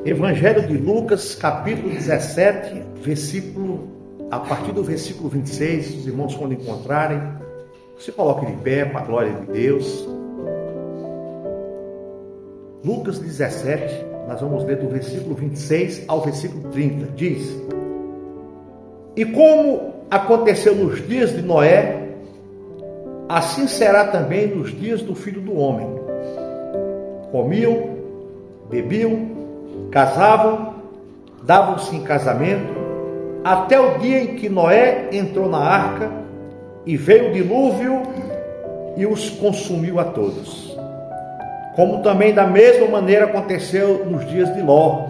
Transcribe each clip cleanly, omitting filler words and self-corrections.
Evangelho de Lucas, capítulo 17, a partir do versículo 26, os irmãos quando encontrarem, se coloquem de pé para a glória de Deus. Lucas 17, nós vamos ler do versículo 26 ao versículo 30, diz: E como aconteceu nos dias de Noé, assim será também nos dias do Filho do Homem. Comiam, bebiam, casavam, davam-se em casamento, até o dia em que Noé entrou na arca e veio o dilúvio e os consumiu a todos. Como também da mesma maneira aconteceu nos dias de Ló.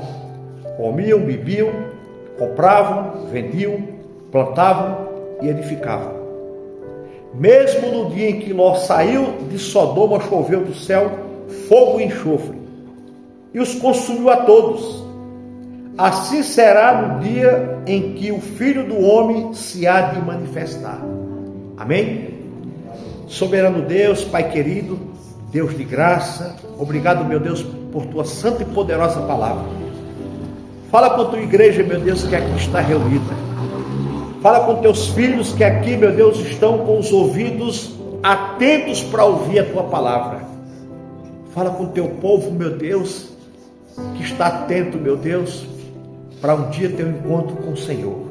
Comiam, bebiam, compravam, vendiam, plantavam e edificavam. Mesmo no dia em que Ló saiu de Sodoma, choveu do céu fogo e enxofre, e os consumiu a todos. Assim será no dia em que o Filho do Homem se há de manifestar. Amém? Soberano Deus, Pai querido, Deus de graça, obrigado, meu Deus, por tua santa e poderosa palavra. Fala com a tua igreja, meu Deus, que aqui está reunida. Fala com teus filhos que aqui, meu Deus, estão com os ouvidos atentos para ouvir a tua palavra. Fala com o teu povo, meu Deus, que está atento, meu Deus, para um dia ter um encontro com o Senhor.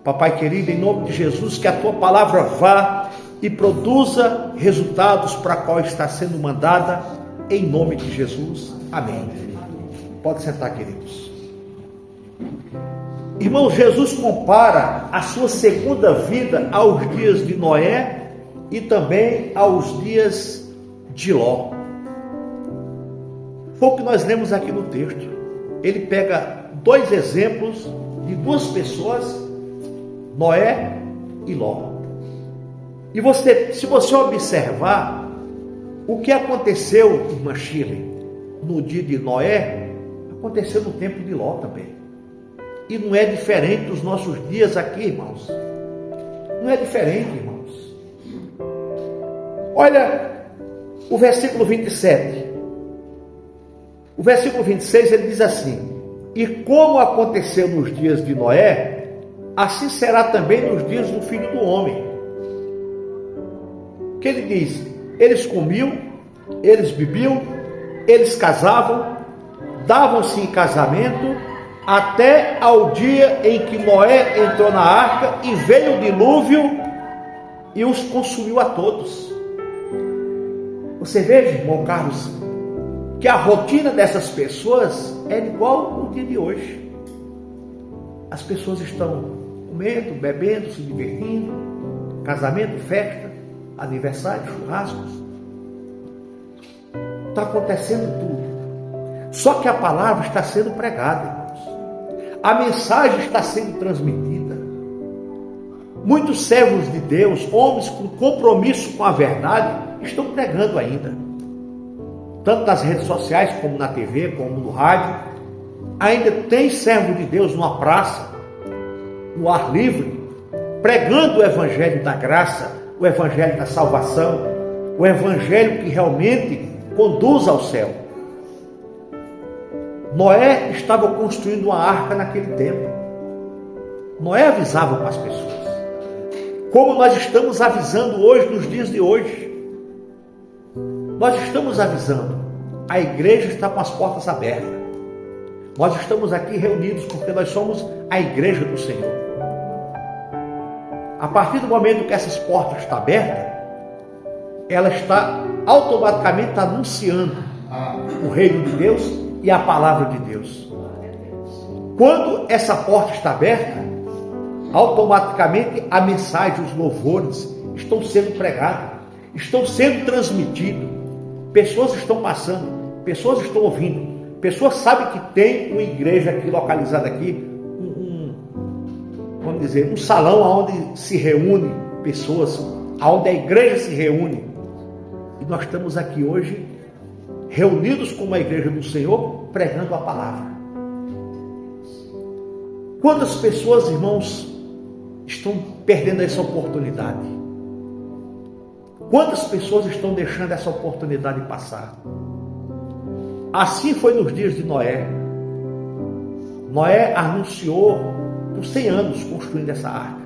Papai querido, em nome de Jesus, que a tua palavra vá e produza resultados para a qual está sendo mandada, em nome de Jesus. Amém. Pode sentar, queridos. Irmão, Jesus compara a sua segunda vida aos dias de Noé e também aos dias de Ló. Foi o que nós lemos aqui no texto. Ele pega dois exemplos de duas pessoas, Noé e Ló. E se você observar o que aconteceu, irmã Shirley, no dia de Noé, aconteceu no tempo de Ló também. E não é diferente dos nossos dias aqui, irmãos. Não é diferente, irmãos. Olha o versículo 27. O versículo 26, ele diz assim: E como aconteceu nos dias de Noé, assim será também nos dias do Filho do Homem. Que ele diz: eles comiam, eles bebiam, eles casavam, davam-se em casamento, até ao dia em que Noé entrou na arca e veio o dilúvio e os consumiu a todos. Você veja, irmão Carlos, que a rotina dessas pessoas é igual ao dia de hoje. As pessoas estão comendo, bebendo, se divertindo, casamento, festa, aniversário, churrascos. Está acontecendo tudo. Só que a palavra está sendo pregada, irmãos. A mensagem está sendo transmitida. Muitos servos de Deus, homens com compromisso com a verdade, estão pregando ainda. Tanto nas redes sociais, como na TV, como no rádio. Ainda tem servo de Deus numa praça, no ar livre, pregando o evangelho da graça, o evangelho da salvação, o evangelho que realmente conduz ao céu. Noé estava construindo uma arca naquele tempo. Noé avisava para as pessoas, como nós estamos avisando hoje, nos dias de hoje. Nós estamos avisando, a igreja está com as portas abertas. Nós estamos aqui reunidos porque nós somos a igreja do Senhor. A partir do momento que essas portas estão abertas, ela está automaticamente anunciando o reino de Deus e a palavra de Deus. Quando essa porta está aberta, automaticamente a mensagem, os louvores estão sendo pregados, estão sendo transmitidos. Pessoas estão passando, pessoas estão ouvindo, pessoas sabem que tem uma igreja aqui localizada aqui, vamos dizer, um salão onde se reúne pessoas, onde a igreja se reúne. E nós estamos aqui hoje, reunidos como a igreja do Senhor, pregando a palavra. Quantas pessoas, irmãos, estão perdendo essa oportunidade? Quantas pessoas estão deixando essa oportunidade passar? Assim foi nos dias de Noé. Noé anunciou por 100 anos construindo essa arca.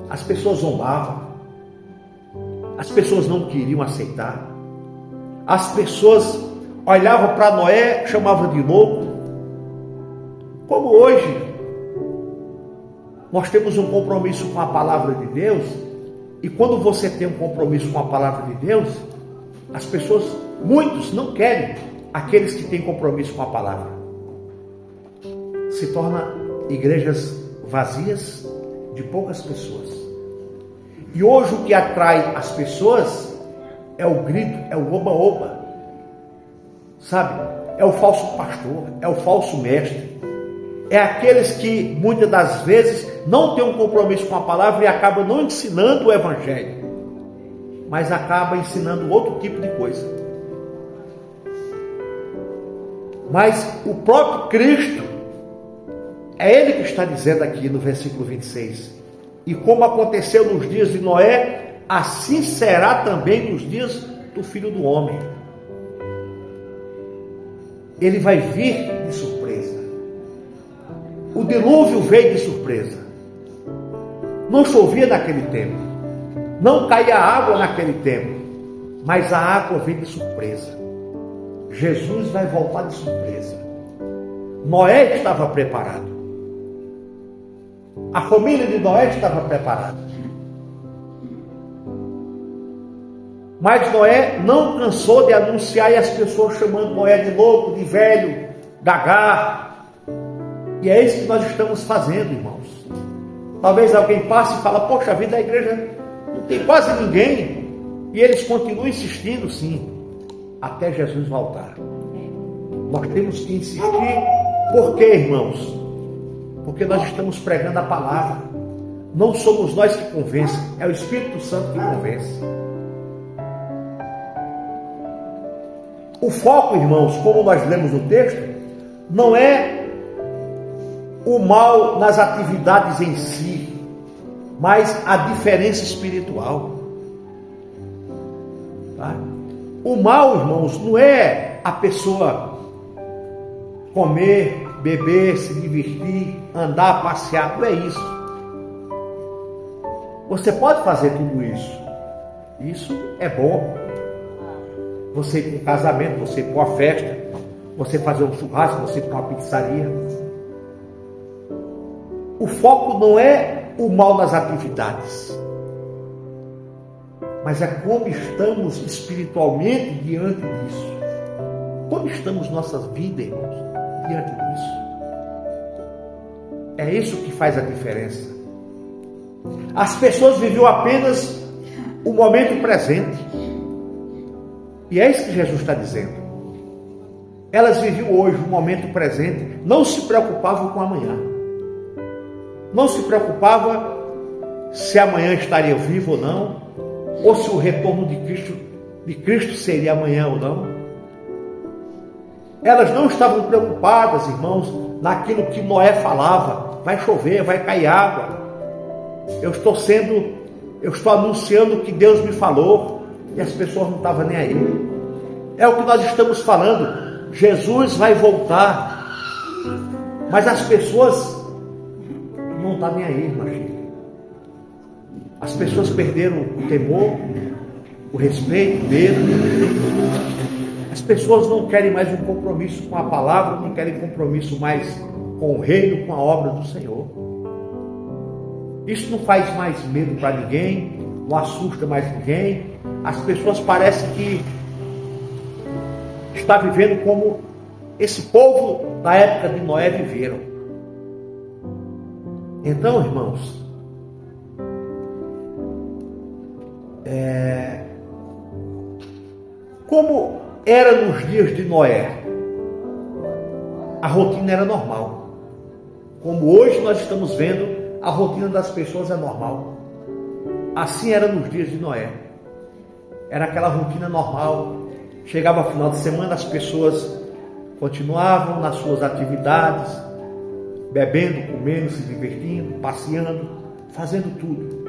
As pessoas zombavam, as pessoas não queriam aceitar, as pessoas olhavam para Noé, chamavam de louco. Como hoje nós temos um compromisso com a palavra de Deus, e quando você tem um compromisso com a palavra de Deus, as pessoas, muitos não querem aqueles que têm compromisso com a palavra. Se torna igrejas vazias de poucas pessoas. E hoje o que atrai as pessoas é o grito, é o oba-oba, sabe? É o falso pastor, é o falso mestre. É aqueles que muitas das vezes não têm um compromisso com a palavra e acabam não ensinando o evangelho, mas acabam ensinando outro tipo de coisa. Mas o próprio Cristo, é Ele que está dizendo aqui no versículo 26, e como aconteceu nos dias de Noé, assim será também nos dias do Filho do Homem. Ele vai vir de surpresa. O dilúvio veio de surpresa. Não chovia naquele tempo, não caía água naquele tempo, mas a água veio de surpresa. Jesus vai voltar de surpresa. Noé estava preparado. A família de Noé estava preparada. Mas Noé não cansou de anunciar, e as pessoas chamando Noé de louco, de velho, gagá. E é isso que nós estamos fazendo, irmãos. Talvez alguém passe e fale: poxa vida, a igreja não tem quase ninguém. E eles continuam insistindo, sim, até Jesus voltar. Nós temos que insistir. Por quê, irmãos? Porque nós estamos pregando a palavra. Não somos nós que convencem, é o Espírito Santo que convence. O foco, irmãos, como nós lemos no texto, não é o mal nas atividades em si, mas a diferença espiritual. Tá? O mal, irmãos, não é a pessoa comer, beber, se divertir, andar, passear, não é isso. Você pode fazer tudo isso. Isso é bom. Você ir para um casamento, você ir para uma festa, você fazer um churrasco, você ir para uma pizzaria. O foco não é o mal nas atividades, mas é como estamos espiritualmente diante disso. Como estamos nossas vidas, irmãos, diante disso. É isso que faz a diferença. As pessoas viviam apenas o momento presente. E é isso que Jesus está dizendo. Elas viviam hoje o momento presente, não se preocupavam com amanhã. Não se preocupava se amanhã estaria vivo ou não, ou se o retorno de Cristo seria amanhã ou não. Elas não estavam preocupadas, irmãos, naquilo que Noé falava: vai chover, vai cair água. Eu estou anunciando o que Deus me falou, e as pessoas não estavam nem aí. É o que nós estamos falando. Jesus vai voltar, mas as pessoas não está nem aí, irmã Chica. As pessoas perderam o temor, o respeito, o medo. As pessoas não querem mais um compromisso com a palavra, não querem compromisso mais com o reino, com a obra do Senhor. Isso não faz mais medo para ninguém, não assusta mais ninguém. As pessoas parecem que estão vivendo como esse povo da época de Noé viveram. Então, irmãos, como era nos dias de Noé, a rotina era normal. Como hoje nós estamos vendo, a rotina das pessoas é normal. Assim era nos dias de Noé. Era aquela rotina normal. Chegava ao final de semana, as pessoas continuavam nas suas atividades, bebendo, comendo, se divertindo, passeando, fazendo tudo.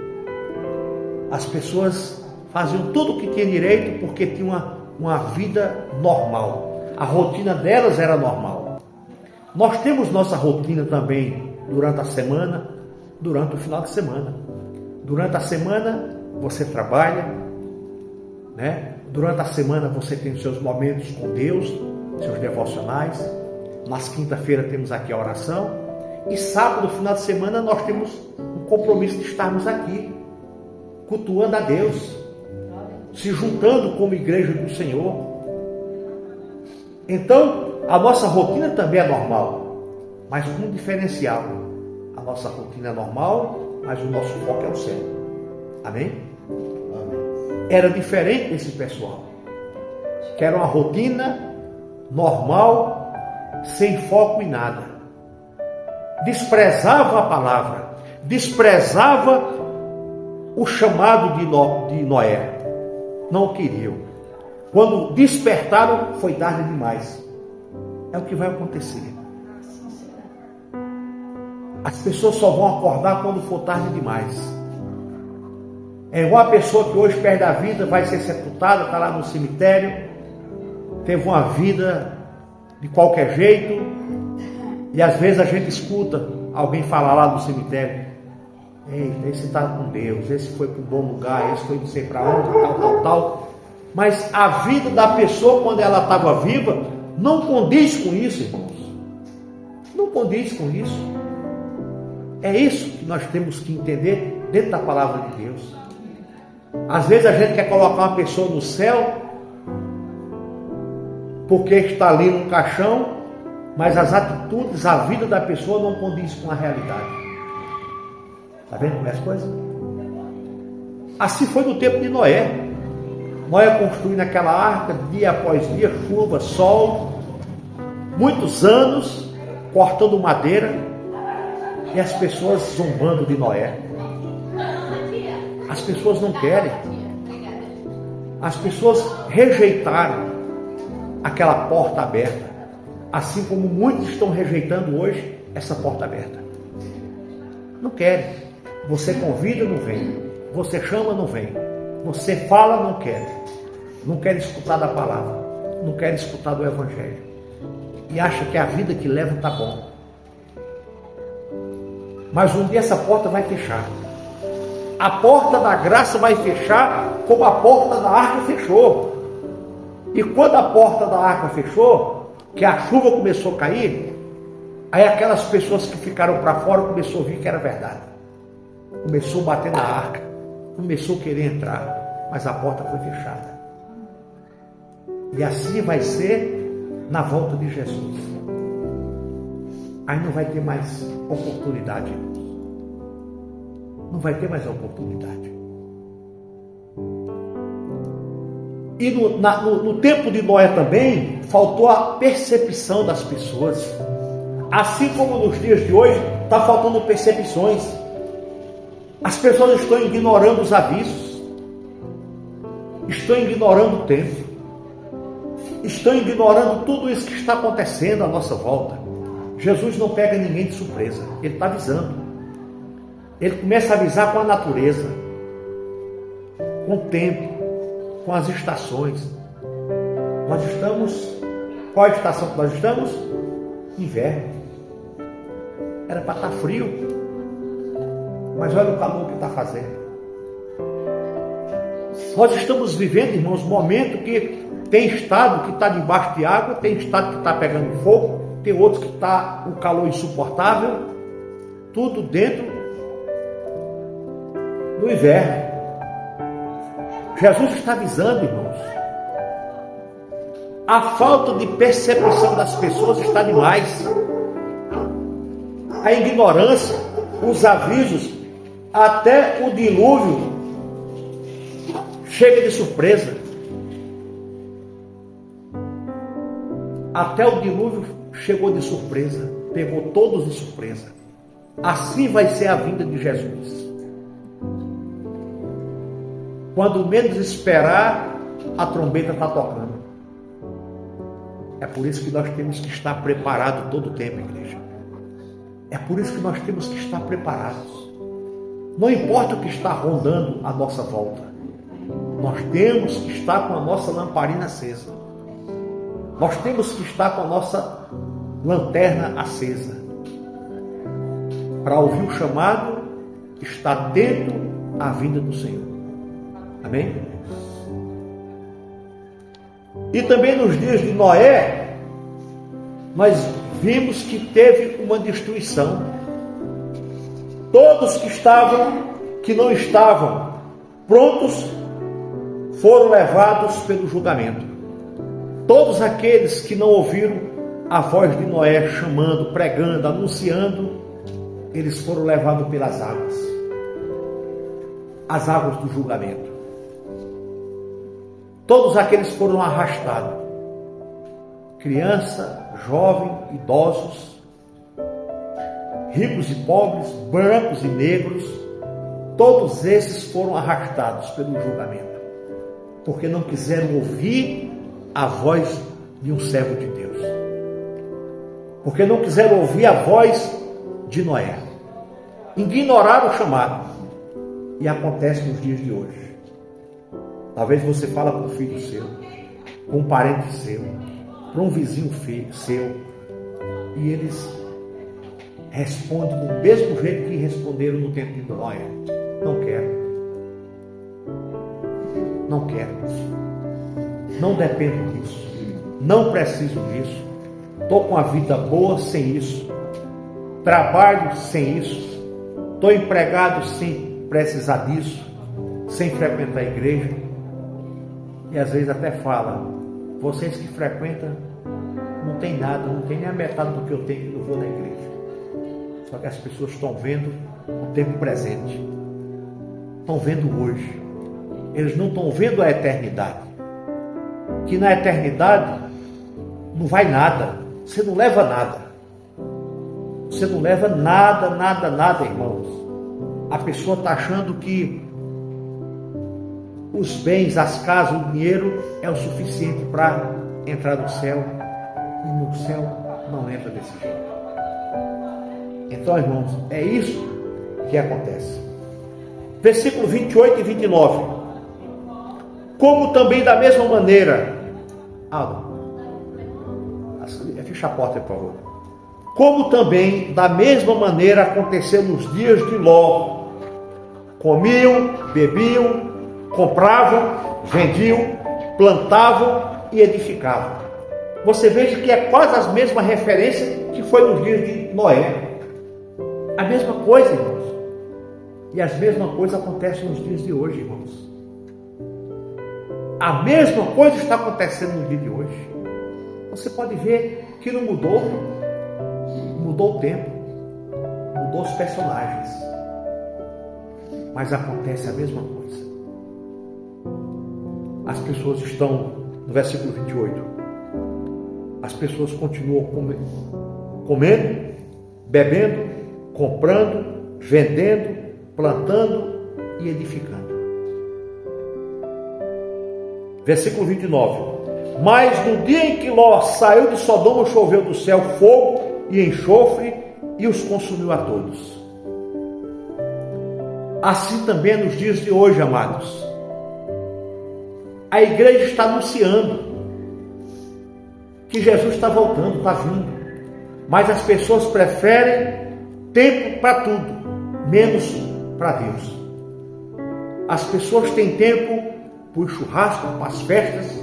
As pessoas faziam tudo o que tinham direito porque tinham uma vida normal. A rotina delas era normal. Nós temos nossa rotina também durante a semana, durante o final de semana. Durante a semana você trabalha, né? Durante a semana você tem os seus momentos com Deus, seus devocionais. Nas quinta-feiras temos aqui a oração. E sábado, final de semana, nós temos um compromisso de estarmos aqui, cultuando a Deus, se juntando como igreja do Senhor. Então, a nossa rotina também é normal, mas com um diferencial. A nossa rotina é normal, mas o nosso foco é o céu. Amém? Amém. Era diferente desse pessoal, que era uma rotina normal, sem foco em nada. Desprezava a palavra, desprezava o chamado de Noé. Não queriam. Quando despertaram, foi tarde demais. É o que vai acontecer. As pessoas só vão acordar quando for tarde demais. É igual a pessoa que hoje perde a vida, vai ser sepultada, está lá no cemitério, teve uma vida de qualquer jeito, e às vezes a gente escuta alguém falar lá no cemitério: eita, esse está com Deus, esse foi para um bom lugar, esse foi não sei para onde, tal. Mas a vida da pessoa, quando ela estava viva, não condiz com isso, irmãos. Não condiz com isso. É isso que nós temos que entender dentro da palavra de Deus. Às vezes a gente quer colocar uma pessoa no céu porque está ali no caixão, mas as atitudes, a vida da pessoa não condiz com a realidade. Está vendo como é as coisas? Assim foi no tempo de Noé. Noé construindo aquela arca, dia após dia, chuva, sol, muitos anos, cortando madeira, e as pessoas zombando de Noé. As pessoas não querem. As pessoas rejeitaram aquela porta aberta, assim como muitos estão rejeitando hoje essa porta aberta. Não querem. Você convida, não vem. Você chama, não vem. Você fala, não quer. Não quer escutar da palavra. Não quer escutar do evangelho. E acha que a vida que leva está bom. Mas um dia essa porta vai fechar. A porta da graça vai fechar como a porta da arca fechou. E quando a porta da arca fechou, que a chuva começou a cair, aí aquelas pessoas que ficaram para fora começou a ver que era verdade. Começou a bater na arca. Começou a querer entrar, mas a porta foi fechada. E assim vai ser na volta de Jesus. Aí não vai ter mais oportunidade. Não vai ter mais oportunidade. E no tempo de Noé também, faltou a percepção das pessoas. Assim como nos dias de hoje, está faltando percepções. As pessoas estão ignorando os avisos, estão ignorando o tempo, estão ignorando tudo isso que está acontecendo à nossa volta. Jesus não pega ninguém de surpresa, Ele está avisando. Ele começa a avisar com a natureza, com o tempo, com as estações. Nós estamos, qual a estação que nós estamos? Inverno. Era para estar frio, mas olha o calor que está fazendo. Nós estamos vivendo, irmãos, um momento que tem estado que está debaixo de água, tem estado que está pegando fogo, tem outros que está um calor insuportável, tudo dentro do inverno. Jesus está avisando, irmãos. A falta de percepção das pessoas está demais. A ignorância, os avisos, até o dilúvio chega de surpresa. Até o dilúvio chegou de surpresa, pegou todos de surpresa. Assim vai ser a vinda de Jesus. Quando menos esperar, a trombeta está tocando. É por isso que nós temos que estar preparados todo o tempo, igreja. É por isso que nós temos que estar preparados. Não importa o que está rondando à nossa volta, nós temos que estar com a nossa lamparina acesa. Nós temos que estar com a nossa lanterna acesa, para ouvir o chamado, estar atento à vinda do Senhor. Amém? E também nos dias de Noé, nós vimos que teve uma destruição. Todos que não estavam prontos, foram levados pelo julgamento. Todos aqueles que não ouviram a voz de Noé chamando, pregando, anunciando, eles foram levados pelas águas, as águas do julgamento. Todos aqueles foram arrastados, criança, jovem, idosos, ricos e pobres, brancos e negros, todos esses foram arrastados pelo julgamento, porque não quiseram ouvir a voz de um servo de Deus, porque não quiseram ouvir a voz de Noé, ignoraram o chamado. E acontece nos dias de hoje. Talvez você fala com um filho seu, com um parente seu, para um vizinho seu, e eles respondem do mesmo jeito que responderam no tempo de Noé: não quero, não quero, não dependo disso, não preciso disso, estou com a vida boa sem isso, trabalho sem isso, estou empregado sem precisar disso, sem frequentar a igreja. E às vezes até fala: vocês que frequentam não tem nada, não tem nem a metade do que eu tenho, que eu vou na igreja. Só que as pessoas estão vendo o tempo presente, estão vendo hoje, eles não estão vendo a eternidade, que na eternidade não vai nada, você não leva nada, você não leva nada, nada, irmãos. A pessoa está achando que os bens, as casas, o dinheiro é o suficiente para entrar no céu, e no céu não entra desse jeito. Então, irmãos, é isso que acontece. Versículo 28 e 29. Como também da mesma maneira, fecha a porta, por favor. Como também da mesma maneira aconteceu nos dias de Ló. Comiam, bebiam, compravam, vendiam, plantavam e edificavam. Você veja que é quase as mesmas referências que foi nos dias de Noé. A mesma coisa, irmãos. E as mesmas coisas acontecem nos dias de hoje, irmãos. A mesma coisa está acontecendo no dia de hoje. Você pode ver que não mudou. Mudou o tempo. Mudou os personagens. Mas acontece a mesma coisa. As pessoas estão, no versículo 28, as pessoas continuam comendo, bebendo, comprando, vendendo, plantando e edificando. Versículo 29. Mas no dia em que Ló saiu de Sodoma, choveu do céu fogo e enxofre e os consumiu a todos. Assim também nos dias de hoje, amados. A igreja está anunciando que Jesus está voltando, está vindo. Mas as pessoas preferem tempo para tudo, menos para Deus. As pessoas têm tempo para o churrasco, para as festas,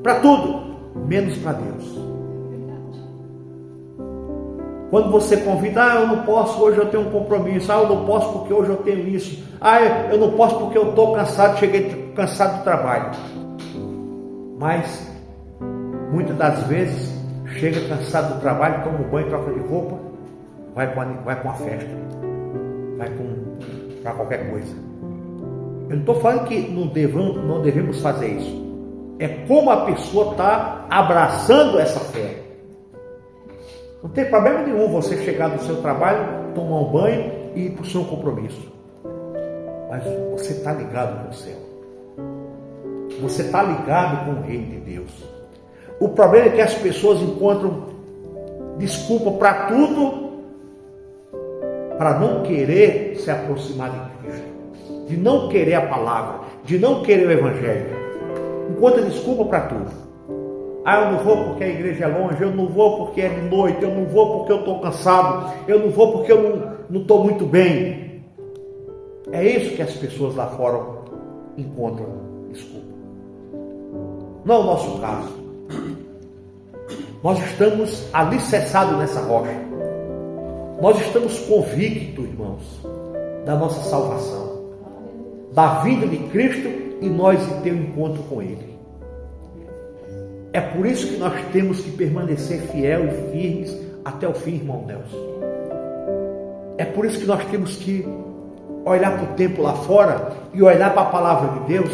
para tudo, menos para Deus. Quando você convida: eu não posso, hoje eu tenho um compromisso. Eu não posso porque hoje eu tenho isso. Eu não posso porque eu estou cansado, cheguei cansado do trabalho. Mas, muitas das vezes, chega cansado do trabalho, toma um banho, troca de roupa, vai para uma festa, vai para qualquer coisa. Eu não estou falando que não devemos fazer isso. É como a pessoa está abraçando essa fé. Não tem problema nenhum você chegar do seu trabalho, tomar um banho e ir para o seu compromisso. Mas você está ligado com o céu. Você está ligado com o reino de Deus. O problema é que as pessoas encontram desculpa para tudo, para não querer se aproximar de Cristo, de não querer a palavra, de não querer o Evangelho. Encontra desculpa para tudo. eu não vou porque a igreja é longe, eu não vou porque é de noite, eu não vou porque eu estou cansado, eu não vou porque eu não estou muito bem. É isso que as pessoas lá fora encontram desculpa. Não é o nosso caso. Nós estamos alicerçados nessa rocha. Nós estamos convictos, irmãos, da nossa salvação, da vinda de Cristo e nós de ter um encontro com Ele. É por isso que nós temos que permanecer fiel e firmes até o fim, irmão Nelson. É por isso que nós temos que olhar para o tempo lá fora e olhar para a palavra de Deus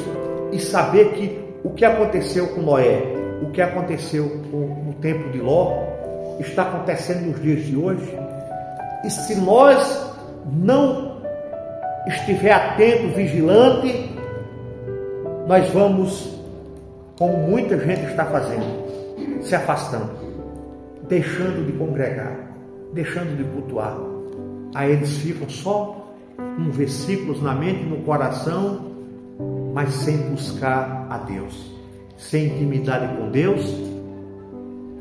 e saber que o que aconteceu com Noé, o que aconteceu no tempo de Ló, está acontecendo nos dias de hoje. E se nós não estiver atento, vigilante, nós vamos, como muita gente está fazendo, se afastando, deixando de congregar, deixando de cultuar. Aí eles ficam só com versículos na mente e no coração, mas sem buscar a Deus, sem intimidade com Deus,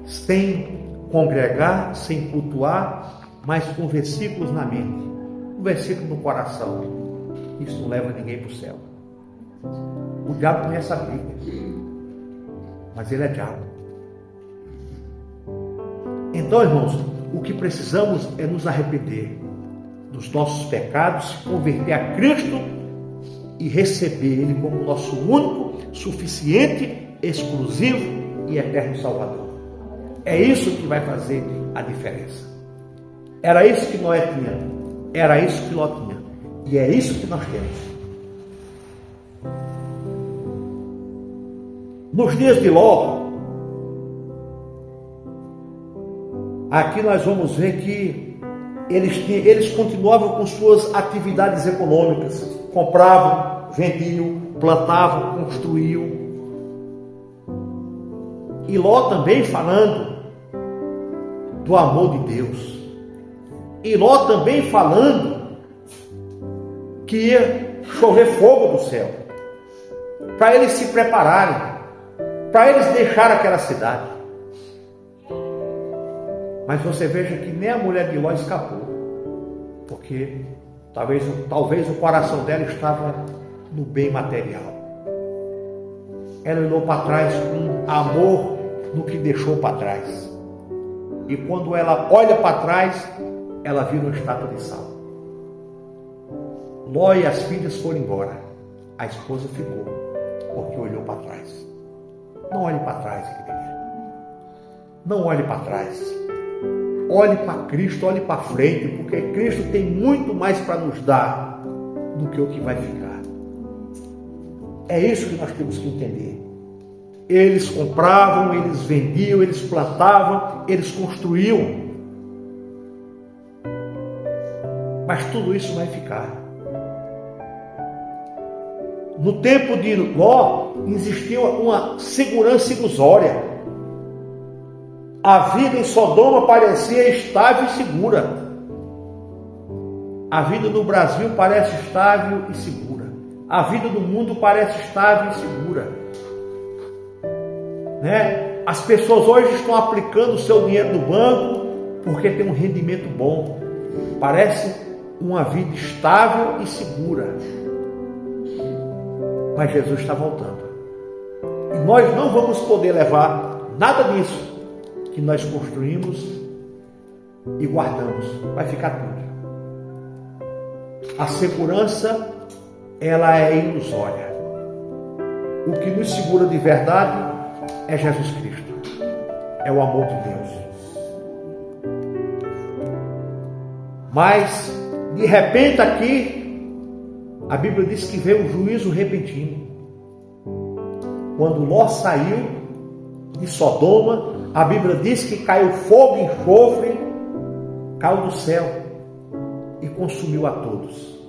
sem congregar, sem cultuar, mas com versículos na mente, um versículo no coração. Isso não leva ninguém para o céu. O diabo conhece a Bíblia, mas ele é diabo. Então, irmãos, o que precisamos é nos arrepender dos nossos pecados, se converter a Cristo e receber Ele como nosso único, suficiente, exclusivo e eterno Salvador. É isso que vai fazer a diferença. Era isso que Noé tinha, era isso que Ló tinha, e é isso que nós temos. Nos dias de Ló, aqui nós vamos ver que eles continuavam com suas atividades econômicas, compravam, vendiam, plantavam, construíam. E Ló também falando do amor de Deus. E Ló também falando que ia chover fogo do céu, para eles se prepararem, para eles deixarem aquela cidade. Mas você veja que nem a mulher de Ló escapou, porque talvez o coração dela estava no bem material. Ela olhou para trás com amor no que deixou para trás. E quando ela olha para trás, ela vira uma estátua de sal. Ló e as filhas foram embora. A esposa ficou, porque olhou para trás. Não olhe para trás, igreja. Não olhe para trás. Olhe para Cristo, olhe para frente, porque Cristo tem muito mais para nos dar do que o que vai ficar. É isso que nós temos que entender. Eles compravam, eles vendiam, eles plantavam, eles construíam. Mas tudo isso vai ficar. No tempo de Ló, existia uma segurança ilusória. A vida em Sodoma parecia estável e segura. A vida no Brasil parece estável e segura. A vida do mundo parece estável e segura. Né? As pessoas hoje estão aplicando o seu dinheiro no banco porque tem um rendimento bom. Parece uma vida estável e segura. Mas Jesus está voltando. E nós não vamos poder levar nada disso que nós construímos e guardamos. Vai ficar tudo. A segurança, ela é ilusória. O que nos segura de verdade é Jesus Cristo. É o amor de Deus. Mas, de repente aqui, a Bíblia diz que veio um juízo repentino. Quando Ló saiu de Sodoma, a Bíblia diz que caiu fogo e enxofre, caiu do céu e consumiu a todos.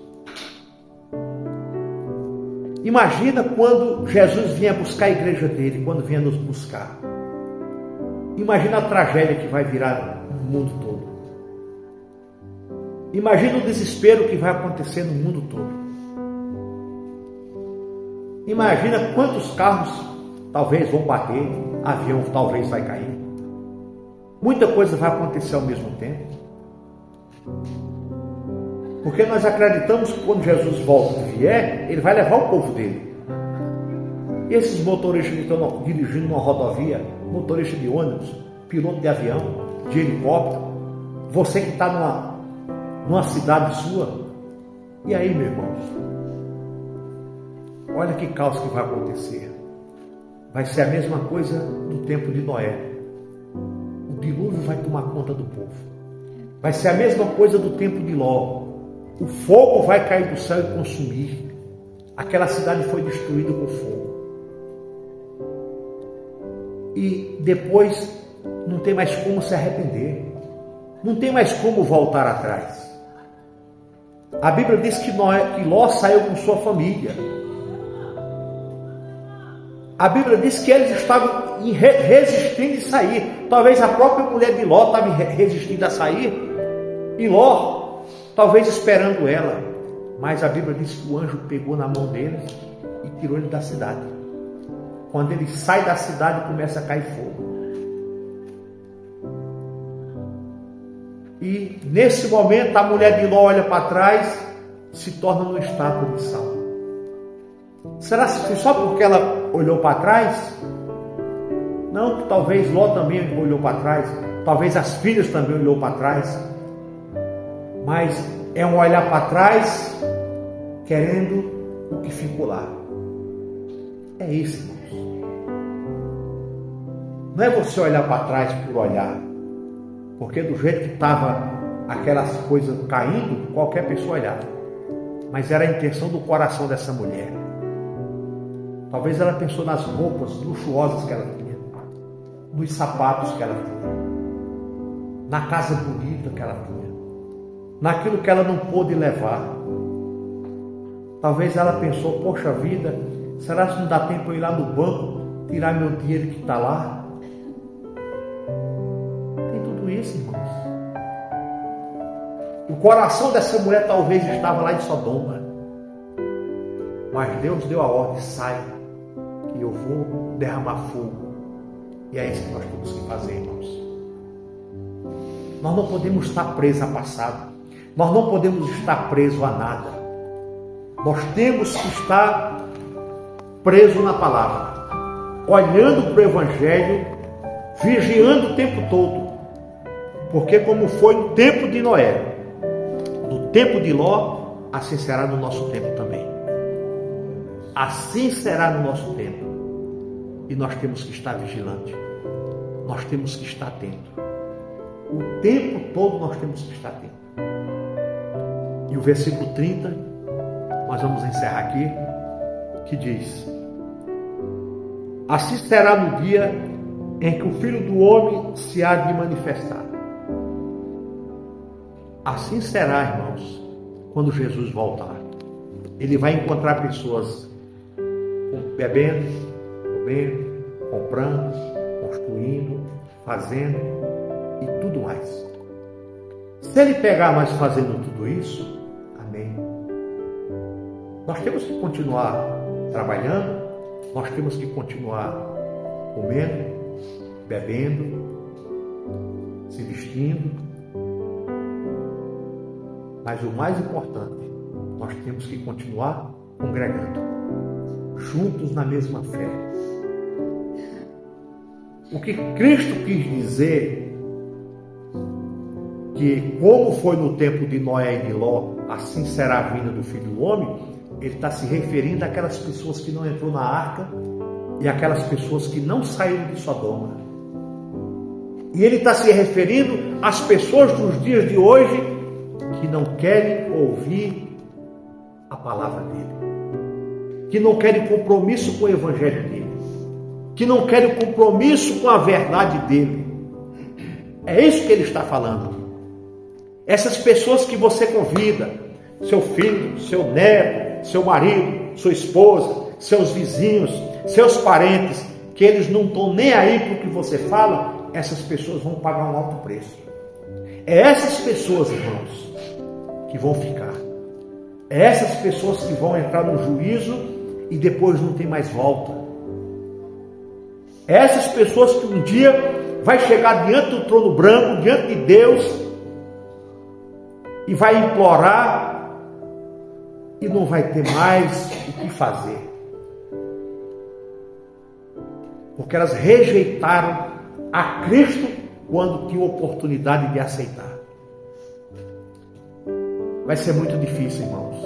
Imagina quando Jesus vinha buscar a igreja dele, quando vinha nos buscar. Imagina a tragédia que vai virar no mundo todo. Imagina o desespero que vai acontecer no mundo todo. Imagina quantos carros talvez vão bater, avião talvez vai cair. Muita coisa vai acontecer ao mesmo tempo. Porque nós acreditamos que quando Jesus volta e vier, ele vai levar o povo dele. E esses motoristas que estão dirigindo uma rodovia, motorista de ônibus, piloto de avião, de helicóptero, você que está numa cidade sua, e aí, meus irmãos? Olha que caos que vai acontecer. Vai ser a mesma coisa do tempo de Noé. O dilúvio vai tomar conta do povo. Vai ser a mesma coisa do tempo de Ló. O fogo vai cair do céu e consumir. Aquela cidade foi destruída com fogo. E depois não tem mais como se arrepender. Não tem mais como voltar atrás. A Bíblia diz que Ló saiu com sua família. A Bíblia diz que eles estavam resistindo a sair. Talvez a própria mulher de Ló estava resistindo a sair. E Ló, talvez esperando ela. Mas a Bíblia diz que o anjo pegou na mão deles e tirou ele da cidade. Quando ele sai da cidade, começa a cair fogo. E nesse momento a mulher de Ló olha para trás, se torna uma estátua de sal. Será que foi só porque ela olhou para trás? Não, talvez Ló também olhou para trás, talvez as filhas também olhou para trás. Mas é um olhar para trás, querendo o que ficou lá. É isso, irmãos. Não é você olhar para trás por olhar. Porque do jeito que estava aquelas coisas caindo, qualquer pessoa olhava. Mas era a intenção do coração dessa mulher. Talvez ela pensou nas roupas luxuosas que ela tinha, nos sapatos que ela tinha, na casa bonita que ela tinha, naquilo que ela não pôde levar. Talvez ela pensou, poxa vida, será que não dá tempo eu ir lá no banco, tirar meu dinheiro que está lá? Isso, irmãos. O coração dessa mulher talvez estava lá em Sodoma, mas Deus deu a ordem: sai, que eu vou derramar fogo. E é isso que nós temos que fazer, irmãos. Nós não podemos estar presos ao passado, nós não podemos estar presos a nada. Nós temos que estar presos na palavra, olhando para o Evangelho, vigiando o tempo todo. Porque como foi no tempo de Noé, no tempo de Ló, assim será no nosso tempo também. Assim será no nosso tempo. E nós temos que estar vigilantes. Nós temos que estar atentos. O tempo todo nós temos que estar atentos. E o versículo 30, nós vamos encerrar aqui, que diz: assim será no dia em que o Filho do Homem se há de manifestar. Assim será, irmãos, quando Jesus voltar. Ele vai encontrar pessoas bebendo, comendo, comprando, construindo, fazendo e tudo mais. Se ele pegar nós fazendo tudo isso, amém. Nós temos que continuar trabalhando, nós temos que continuar comendo, bebendo, se vestindo. Mas o mais importante, nós temos que continuar congregando, juntos na mesma fé. O que Cristo quis dizer, que como foi no tempo de Noé e de Ló, assim será a vinda do Filho do Homem, ele está se referindo àquelas pessoas que não entrou na arca e aquelas pessoas que não saíram de Sodoma. E ele está se referindo às pessoas dos dias de hoje que não querem ouvir a palavra dele, que não querem compromisso com o evangelho dele, que não querem compromisso com a verdade dele. É isso que ele está falando. Essas pessoas que você convida, seu filho, seu neto, seu marido, sua esposa, seus vizinhos, seus parentes, que eles não estão nem aí para o que você fala, essas pessoas vão pagar um alto preço. É essas pessoas, irmãos, que vão ficar. É essas pessoas que vão entrar no juízo e depois não tem mais volta. Essas pessoas que um dia vai chegar diante do trono branco, diante de Deus, e vai implorar e não vai ter mais o que fazer. Porque elas rejeitaram a Cristo quando tinham oportunidade de aceitar. Vai ser muito difícil, irmãos.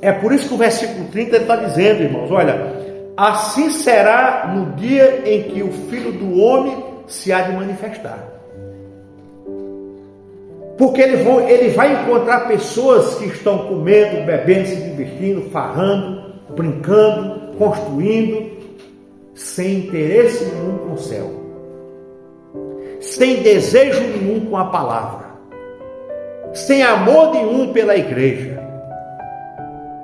É por isso que o versículo 30 está dizendo, irmãos, olha, assim será no dia em que o Filho do Homem se há de manifestar. Porque ele vai encontrar pessoas que estão comendo, bebendo, se divertindo, farrando, brincando, construindo, sem interesse nenhum com o céu, sem desejo nenhum com a palavra, sem amor nenhum pela igreja,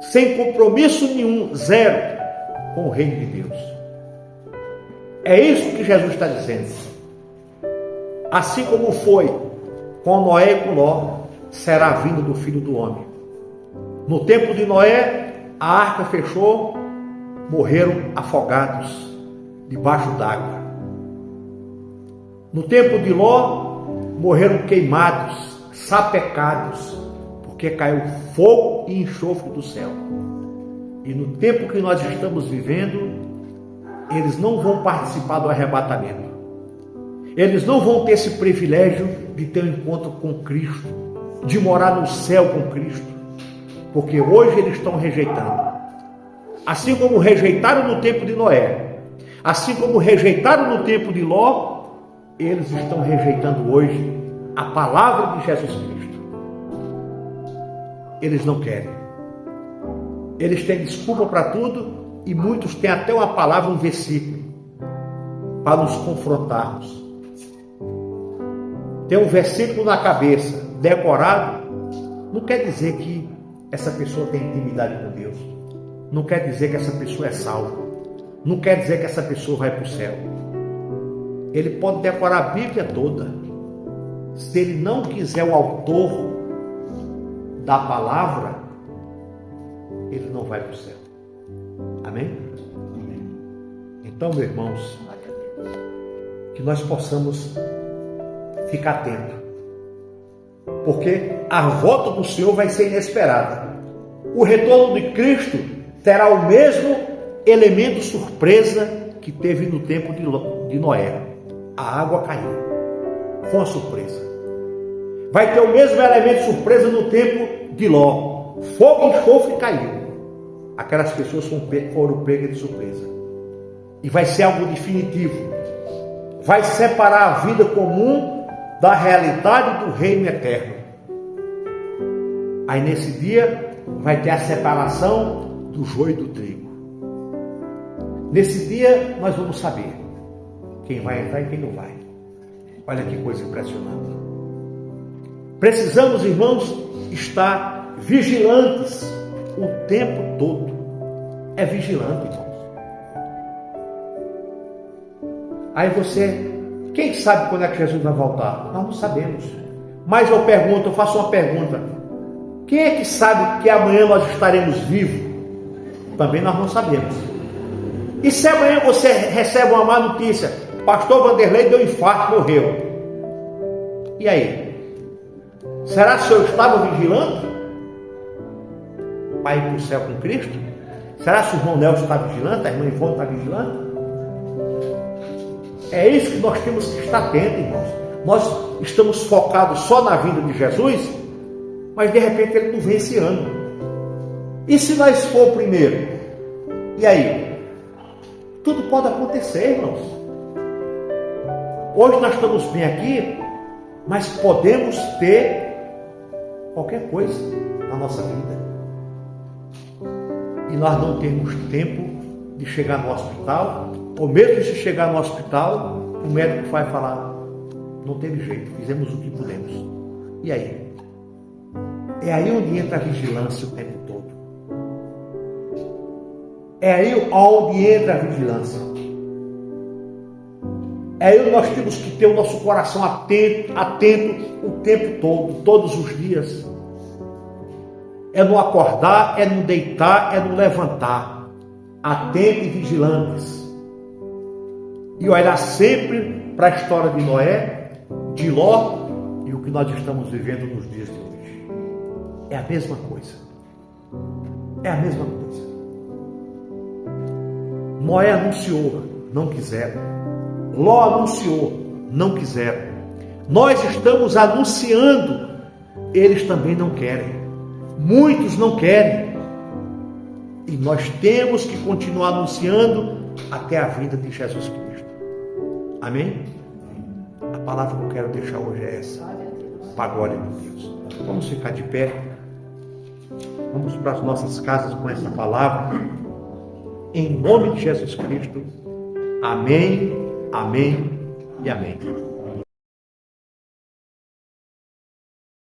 sem compromisso nenhum, zero, com o reino de Deus. É isso que Jesus está dizendo. Assim como foi com Noé e com Ló, será a vinda do Filho do Homem. No tempo de Noé, a arca fechou, morreram afogados debaixo d'água. No tempo de Ló, morreram queimados, sapecados, porque caiu fogo e enxofre do céu. E no tempo que nós estamos vivendo, eles não vão participar do arrebatamento. Eles não vão ter esse privilégio de ter um encontro com Cristo, de morar no céu com Cristo, porque hoje eles estão rejeitando. Assim como rejeitaram no tempo de Noé, assim como rejeitaram no tempo de Ló, eles estão rejeitando hoje a palavra de Jesus Cristo. Eles não querem. Eles têm desculpa para tudo e muitos têm até uma palavra, um versículo, para nos confrontarmos. Tem um versículo na cabeça, decorado, não quer dizer que essa pessoa tem intimidade com Deus. Não quer dizer que essa pessoa é salva. Não quer dizer que essa pessoa vai para o céu. Ele pode decorar a Bíblia toda. Se ele não quiser o autor da palavra, ele não vai para o céu. Amém? Então, meus irmãos, que nós possamos ficar atentos, porque a volta do Senhor vai ser inesperada. O retorno de Cristo terá o mesmo elemento surpresa que teve no tempo de Noé. A água caiu. Foi uma surpresa. Vai ter o mesmo elemento surpresa no tempo de Ló. Fogo e enxofre caiu. Aquelas pessoas foram pegas de surpresa. E vai ser algo definitivo. Vai separar a vida comum da realidade do reino eterno. Aí nesse dia vai ter a separação do joio e do trigo. Nesse dia nós vamos saber quem vai entrar e quem não vai. Olha que coisa impressionante. Precisamos, irmãos, estar vigilantes o tempo todo. É vigilante, irmãos. Aí você, quem sabe quando é que Jesus vai voltar? Nós não sabemos. Mas eu faço uma pergunta. Quem é que sabe que amanhã nós estaremos vivos? Também nós não sabemos. E se amanhã você recebe uma má notícia? Pastor Vanderlei deu infarto, morreu. E aí? Será que o senhor estava vigilante para ir para o céu com Cristo? Será que o irmão Nelson está vigilante? A irmã Ivone está vigilante? É isso que nós temos que estar atentos, irmãos. Nós estamos focados só na vinda de Jesus, mas de repente ele não vem esse ano. E se nós for primeiro? E aí? Tudo pode acontecer, irmãos. Hoje nós estamos bem aqui, mas podemos ter qualquer coisa na nossa vida. E nós não temos tempo de chegar no hospital, ou mesmo se chegar no hospital, o médico vai falar, não teve jeito, fizemos o que pudemos. E aí? É aí onde entra a vigilância o tempo todo. É aí onde entra a vigilância. É aí onde nós temos que ter o nosso coração atento o tempo todo, todos os dias. É no acordar, é no deitar, é no levantar. Atentos e vigilantes. e olhar sempre para a história de Noé, de Ló e o que nós estamos vivendo nos dias de hoje. É a mesma coisa. É a mesma coisa. Noé anunciou, não quiseram. Ló anunciou, não quiseram. Nós estamos anunciando, eles também não querem. Muitos não querem. E nós temos que continuar anunciando até a vinda de Jesus Cristo. Amém? A palavra que eu quero deixar hoje é essa. Para a glória de Deus. Vamos ficar de pé. Vamos para as nossas casas com essa palavra. Em nome de Jesus Cristo. Amém, amém e amém.